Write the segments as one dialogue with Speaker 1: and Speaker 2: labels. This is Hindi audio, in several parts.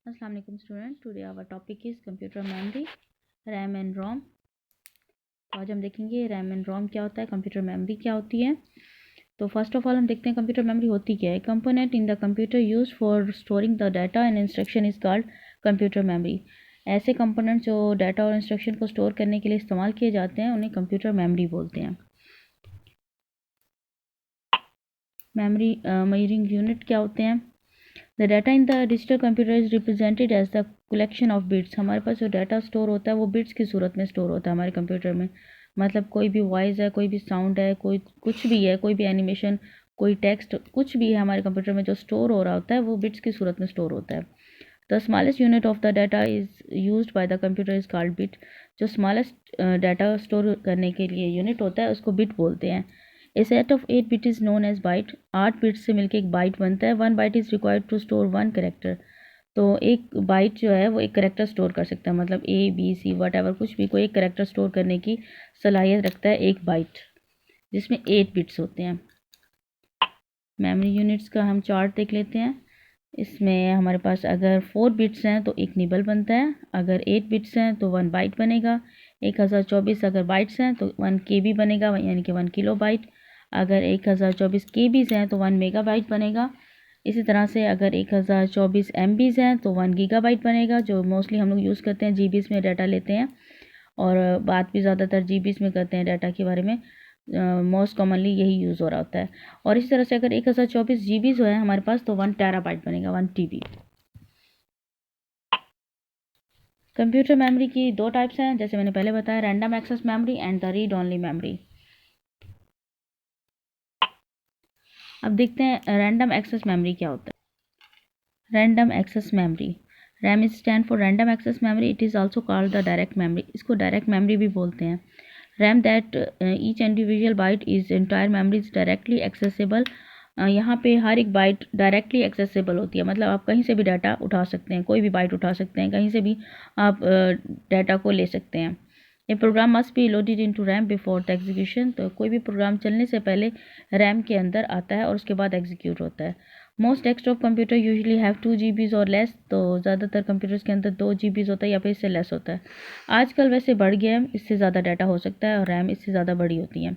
Speaker 1: अस्सलाम वालेकुम student, today our topic is computer memory, RAM and ROM. तो आज हम देखेंगे रैम एंड रोम क्या होता है, कंप्यूटर मेमोरी क्या होती है। तो फर्स्ट ऑफ ऑल हम देखते हैं कंप्यूटर मेमोरी होती क्या है। Component in the computer use for storing the data and instruction is called computer memory. ऐसे कंपोनेंट जो डाटा और इंस्ट्रक्शन को स्टोर करने के लिए इस्तेमाल किए जाते हैं उन्हें कंप्यूटर मेमोरी बोलते हैं। मेमोरी मेजरिंग यूनिट क्या होते हैं। The data in the digital computer is represented as the collection of bits. हमारे पास जो डाटा स्टोर होता है वो बिट्स की सूरत में स्टोर होता है हमारे कंप्यूटर में। मतलब कोई भी वॉइस है, कोई भी साउंड है, कोई कुछ भी है, कोई भी एनिमेशन, कोई टेक्स्ट, कुछ भी है हमारे कंप्यूटर में जो स्टोर हो रहा होता है वो बिट्स की सूरत में स्टोर होता है। The smallest unit of the data is used by the computer is called bit. जो स्मॉलेस्ट डाटा स्टोर करने के लिए यूनिट होता है उसको बिट बोलते हैं। A set of 8 bit is known as byte. 8 bit से मिलकर एक बाइट बनता है। 1 byte is required to store 1 character. तो एक बाइट जो है वो एक करेक्टर स्टोर कर सकता है, मतलब A B C whatever कुछ भी, कोई एक करेक्टर स्टोर करने की सलाहियत रखता है एक बाइट, जिसमें 8 बिट्स होते हैं। मेमोरी यूनिट्स का हम चार्ट देख लेते हैं। इसमें हमारे पास अगर 4 बिट्स हैं तो एक निबल बनता है, अगर 8 बिट्स हैं तो 1 बाइट बनेगा, 1024 अगर बाइट्स हैं तो 1 KB बनेगा, यानी कि 1 किलो बाइट। अगर 1024 KBs हैं तो 1 मेगाबाइट बनेगा। इसी तरह से अगर 1024 MBs हैं तो 1 गीगाबाइट बनेगा, जो मोस्टली हम लोग यूज़ करते हैं, GBs में डाटा लेते हैं और बात भी ज़्यादातर GBs में करते हैं डाटा के बारे में। मोस्ट कॉमनली यही यूज़ हो रहा होता है। और इसी तरह से अगर 1024 GB जो है हमारे पास तो 1 टेराबाइट बनेगा, 1 TB। कंप्यूटर मेमोरी की दो टाइप्स हैं, जैसे मैंने पहले बताया, random access memory and the read only memory. अब देखते हैं रैंडम एक्सेस मेमोरी क्या होता है। Random access memory, RAM is stand for random access memory. It is also called the direct memory. इसको डायरेक्ट मेमोरी भी बोलते हैं। RAM that each individual byte is entire memory is directly accessible. यहाँ पे हर एक बाइट डायरेक्टली एक्सेसिबल होती है, मतलब आप कहीं से भी डाटा उठा सकते हैं, कोई भी बाइट उठा सकते हैं, कहीं से भी आप डाटा को ले सकते हैं। A program must be loaded into RAM before the execution. तो कोई भी प्रोग्राम चलने से पहले रैम के अंदर आता है और उसके बाद एग्जीक्यूट होता है। Most desktop computer usually have 2 GBs और लेस। तो ज़्यादातर कंप्यूटर्स के अंदर 2 GBs होता है या फिर इससे लेस होता है। आजकल वैसे बढ़ गया है, इससे ज़्यादा डाटा हो सकता है और रैम इससे ज़्यादा बड़ी होती है।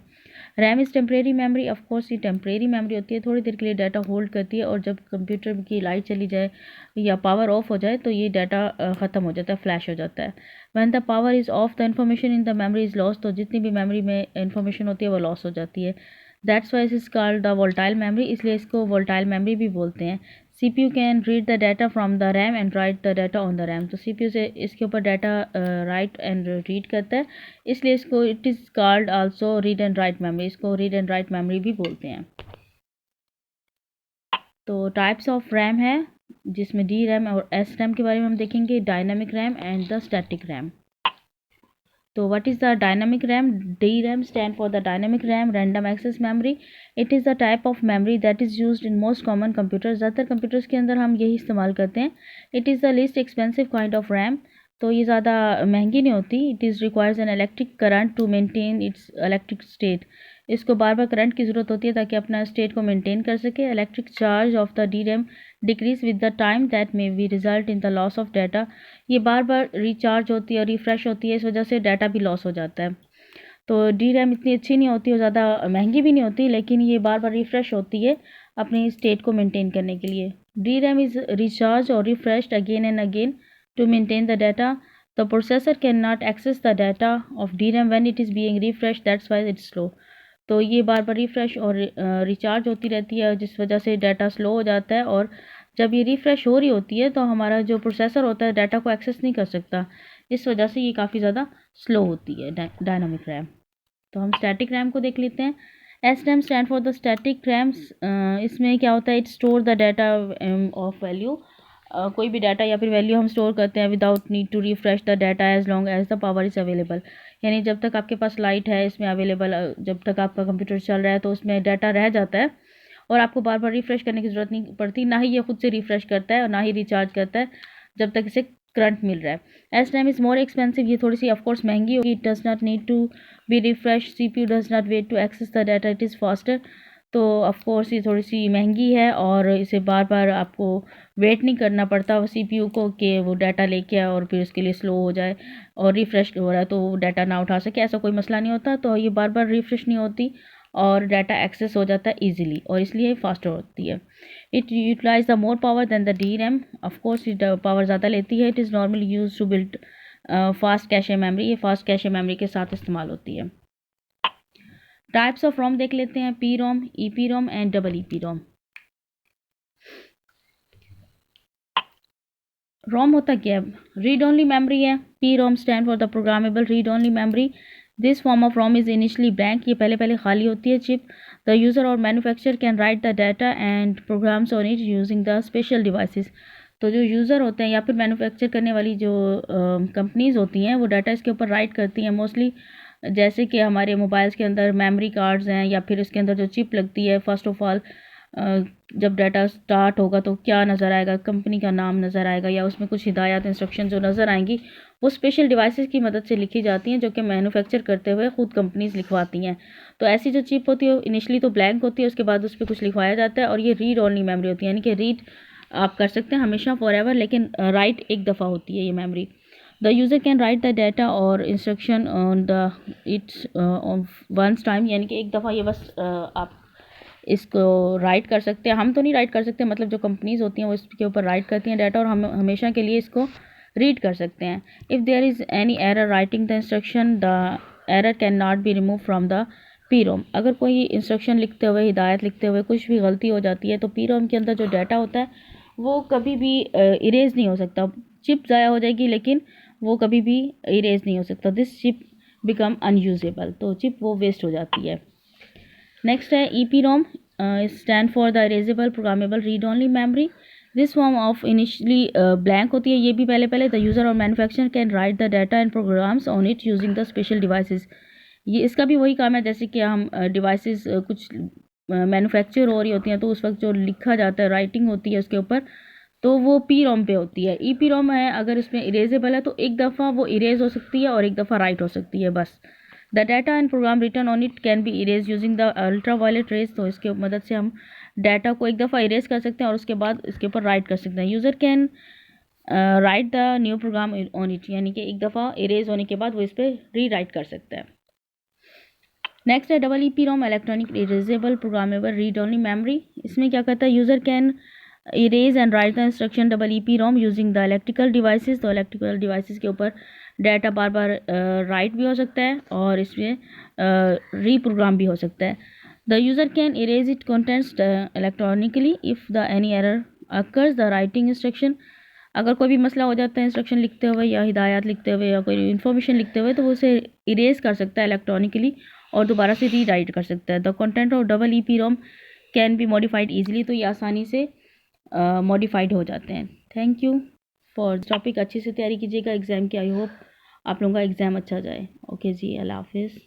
Speaker 1: RAM is temporary memory. Of course ये टेम्परेरी मेमोरी होती है, थोड़ी देर के लिए डाटा होल्ड करती है और जब कंप्यूटर की लाइट चली जाए या पावर ऑफ हो जाए तो ये डाटा ख़त्म हो जाता है, फ्लैश हो जाता है। When the power is of the information in the memory is loss. तो जितनी भी मेमोरी में इन्फॉर्मेशन होती है वो लॉस हो जाती है। That's why is called the volatile memory, इसलिए इसको वोल्टाइल मेमोरी भी बोलते हैं। CPU can read the data from the RAM and right the data on the RAM. तो CPU से इसके ऊपर डाटा राइट एंड रीड करता है, इसलिए इसको it is called also read and write memory. इसको रीड एंड राइट मेमोरी भी बोलते हैं। तो टाइप्स ऑफ रैम है, जिसमें डी रैम और एस रैम के बारे में हम देखेंगे, dynamic RAM and the static RAM. तो what is the dynamic RAM? DRAM stand for the dynamic RAM, random access memory. It is the type of memory that is used in most common computers. ज़्यादातर कंप्यूटर्स के अंदर हम यही इस्तेमाल करते हैं। It is the least expensive kind of RAM. तो ये ज़्यादा महंगी नहीं होती। It is requires an electric current to maintain its electric state. इसको बार बार करंट की ज़रूरत होती है ताकि अपना स्टेट को मेंटेन कर सके। Electric charge of the DRAM decrease with the time that may be result in the loss of data. ये बार बार रिचार्ज होती है और रिफ़्रेश होती है, इस वजह से डाटा भी लॉस हो जाता है। तो डी रैम इतनी अच्छी नहीं होती और ज़्यादा महंगी भी नहीं होती, लेकिन ये बार बार रिफ़्रेश होती है अपनी स्टेट को मेंटेन करने के लिए। डी रैम इज़ रिचार्ज और refreshed again and again to maintain the data. The processor can not access the data of D RAM when it is being refresh, that's why it's slow. तो ये बार बार रिफ़्रेश और रिचार्ज होती रहती है, जिस वजह से डाटा स्लो हो जाता है। और जब ये रिफ़्रेश हो रही होती है तो हमारा जो प्रोसेसर होता है डाटा को एक्सेस नहीं कर सकता, इस वजह से ये काफ़ी ज़्यादा स्लो होती है डायनामिक रैम। तो हम स्टैटिक रैम को देख लेते हैं। S RAM stand for the static RAMs. इसमें क्या होता है, it store the data of value. कोई भी डाटा या फिर वैल्यू हम स्टोर करते हैं without need to refresh the data as long as the power is available. यानी जब तक आपके पास लाइट है इसमें अवेलेबल, जब तक आपका कंप्यूटर चल रहा है तो उसमें डाटा रह जाता है और आपको बार बार रिफ़्रेश करने की ज़रूरत नहीं पड़ती, ना ही ये खुद से रिफ़्रेश करता है और ना ही रिचार्ज करता है जब तक इसे करंट मिल रहा है। S RAM is more expensive, ये थोड़ी सी ऑफकोर्स महंगी होगी। It does not need to be refresh, CPU does not wait to access the data, it is faster. तो ऑफ कोर्स ये थोड़ी सी महंगी है और इसे बार बार आपको वेट नहीं करना पड़ता CPU को कि वो डाटा लेके आए और फिर उसके लिए स्लो हो जाए और रिफ़्रेश हो रहा है तो वो डाटा ना उठा सके, ऐसा कोई मसला नहीं होता। तो ये बार बार रिफ़्रेश नहीं होती और डाटा एक्सेस हो जाता है ईजिली और इसलिए फास्टर होती है। It utilize the more power than the DRAM, of course power ज़्यादा लेती है। It is normally use to build fast cache memory, ये फास्ट कैशे मेमोरी के साथ इस्तेमाल होती है। टाइप्स ऑफ रोम देख लेते हैं, PROM, EPROM and double EPROM। ROM होता क्या है? रीड ओनली मेमोरी है। PROM stand for the programmable read only memory. This form of ROM is initially blank, ये पहले खाली होती है चिप। द यूज़र और manufacturer can write the data and programs on it using the special devices. तो जो यूज़र होते हैं या फिर मैन्युफैक्चर करने वाली जो कंपनीज़ होती हैं वो डाटा इसके ऊपर राइट करती हैं मोस्टली, जैसे कि हमारे मोबाइल्स के अंदर मेमोरी कार्ड्स हैं या फिर उसके अंदर जो चिप लगती है। फर्स्ट ऑफ ऑल जब डाटा स्टार्ट होगा तो क्या नज़र आएगा, कंपनी का नाम नज़र आएगा या उसमें कुछ हिदायत इंस्ट्रक्शन जो नज़र आएंगी वो स्पेशल डिवाइसेस की मदद से लिखी जाती हैं जो कि मैन्युफैक्चर करते हुए ख़ुद कंपनीज लिखवाती हैं। तो ऐसी जो चिप होती है इनिशियली तो ब्लैंक होती है, उसके बाद उस पर कुछ लिखवाया जाता है और ये रीड ओनली मेमोरी होती है, यानी कि रीड आप कर सकते हैं हमेशा फॉर एवर, लेकिन राइट एक दफ़ा होती है ये memory. The user can write the data और instruction on the its once time, यानी कि एक दफ़ा ये बस आप इसको राइट कर सकते हैं। हम तो नहीं राइट कर सकते, मतलब जो कंपनीज होती हैं वो इसके ऊपर राइट करती हैं डाटा और हम हमेशा के लिए इसको रीड कर सकते हैं। If there is any error writing the instruction the error can not be remove from the PROM। अगर कोई इंस्ट्रक्शन लिखते हुए, हिदायत लिखते हुए कुछ भी गलती हो जाती है तो PROM के अंदर जो डाटा होता है वो कभी भी इरेज नहीं हो सकता। चिप ज़ाया हो जाएगी लेकिन वो कभी भी इरेज नहीं हो सकता। दिस चिप बिकम अनयूजेबल, तो चिप वो वेस्ट हो जाती है। नेक्स्ट है EPROM, stand for the erasable programmable read only memory. This form of initially blank होती है, ये भी पहले द यूज़र और manufacturer can write the data and programs on it using the special devices. ये इसका भी वही काम है जैसे कि हम डिवाइसेस कुछ मैन्युफैक्चर हो रही होती हैं तो उस वक्त जो लिखा जाता है, राइटिंग होती है उसके ऊपर, तो वो PROM पे होती है। EPROM है, अगर इसमें इरेजेबल है तो एक दफ़ा वो इरेज हो सकती है और एक दफ़ा राइट हो सकती है बस। The data and program return on it can be erase using the ultraviolet rays, तो इसके मदद से हम डाटा को एक दफ़ा इरेज कर सकते हैं और उसके बाद इसके ऊपर राइट कर सकते हैं। User can write the new program on it, यानी कि एक दफ़ा इरेज होने के बाद वो इस पर री राइट कर सकते हैं। नेक्स्ट है double EPROM, electronic erasable programmable read only memory. इसमें क्या कहता है, user can erase and right the instruction double EPROM using the electrical devices. तो इलेक्ट्रिकल डिवाइसेस के ऊपर डाटा बार बार राइट भी हो सकता है और इसमें रीप्रोग्राम भी हो सकता है। The user can erase it contents electronically if the any error occurs the writing instruction. अगर कोई भी मसला हो जाता है इंस्ट्रक्शन लिखते हुए या हिदायत लिखते हुए या कोई इन्फॉर्मेशन लिखते हुए तो वो उसे इरेज कर सकता है इलेक्ट्रॉनिकली और दोबारा से री राइट कर सकता है। The content of double EPROM can be modified easily, तो ये आसानी से मॉडिफाइड हो जाते हैं। थैंक यू फॉर टॉपिक, अच्छे से तैयारी कीजिएगा एग्ज़ाम की। आई होप आप लोगों का एग्ज़ाम अच्छा जाए। ओके जी, अल्लाह हाफिज़।